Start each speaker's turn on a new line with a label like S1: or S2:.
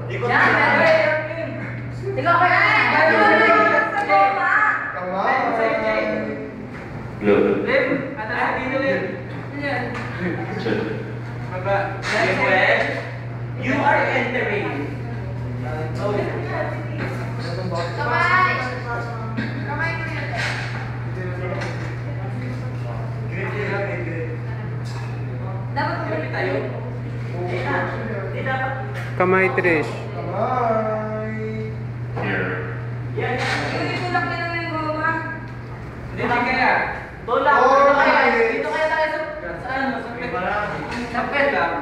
S1: Ikot na. Ikaw kayo.
S2: Blue.
S3: Lim, atas dito Lim.
S1: You are entering.
S4: Kamay! Kamay ko yun. Dapat
S3: Kami tayo.
S1: Di dapat.
S5: Kamay, Trish.
S2: Here.
S4: yung tulak nila na yung goma.
S3: Hindi kaya.
S1: Tulak. Dito kaya tayo sa ano? Sa pet.
S3: Sa pet lang.